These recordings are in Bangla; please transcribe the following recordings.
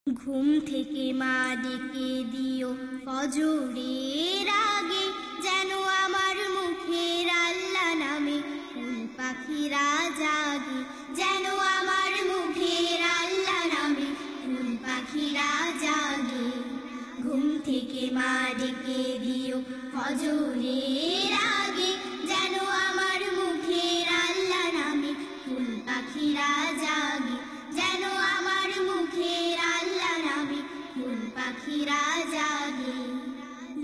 ঘুম থেকে মা ডেকে দিও ফজরের আগে, যেন আমার মুখের আল্লাহ নামে ফুল পাখিরা জাগে। যেন আমার মুখের আল্লাহ নামে ফুল পাখিরা জাগে। ঘুম থেকে মা ডেকে দিও ফজরের আগে, যেন আমার মুখের আল্লাহ নামে ফুল পাখিরা জাগে। যেন আমার মুখের আল্লাহ নামে ফুল পাখিরা জাগে।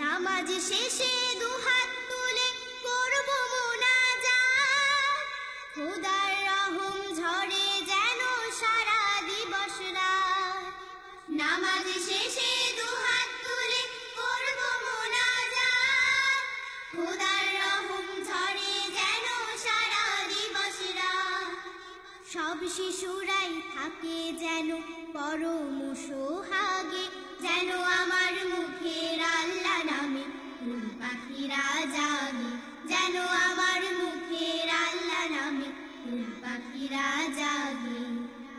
নামাজ শেষে দুহাত তুলে করব মুনাজাত, খোদার রহম ঝরে যেন সারা দিবস রাত। নামাজ শেষে দুহাত তুলে করব মুনাজাত, খোদার রহম ঝরে যেন সারা দিবস রাত। সব শিশুরাই থাকে যেন পরম সোহাগে, যেন আমার মুখের আল্লাহ নামে ফুল পাখিরা জাগে। যেন আমার মুখের আল্লাহ নামে ফুল পাখিরা জাগে।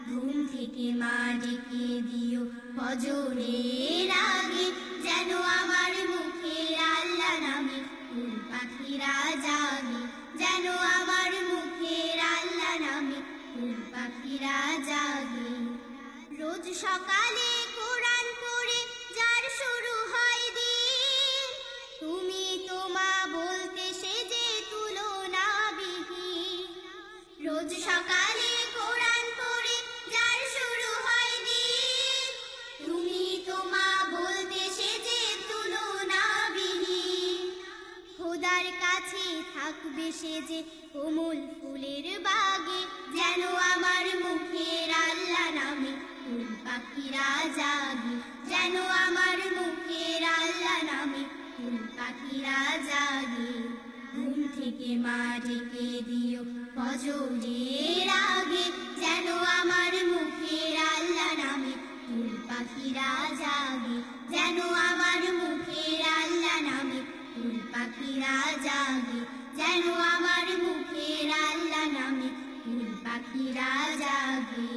ঘুম থেকে মা ডেকে দিও ফজরের আগে, যেন আমার মুখের আল্লাহ নামে ফুল পাখিরা জাগে। যেন আমার মুখের আল্লাহ নামে ফুল পাখিরা জাগে। রোজ সকালে কোরআন পড়ে যার শুরু হয় দিন, তুমি তো মা বলতে সে যে তুলনাবিহীন। রোজ সকালে কোরআন পড়ে যার শুরু হয় দিন, তুমি তো মা বলতে সে যে তুলনাবিহীন। খোদার কাছে থাকবে সে যে কোমল ফুলের বাগে। যেন আমার মুখের আল্লাহ নামে ফুল পাখিরা জাগে। যেন আমার মুখের আল্লাহ নামে ফুল পাখিরা জাগে। ঘুম থেকে মা ডেকে দিও ফজরের আগে, যেন আমার মুখের আল্লাহ নামে ফুল পাখিরা জাগে। যেন আমার মুখের আল্লাহ নামে ফুল পাখিরা জাগে। যেন আমার মুখের আল্লাহ নামে ফুল পাখিরা জাগে।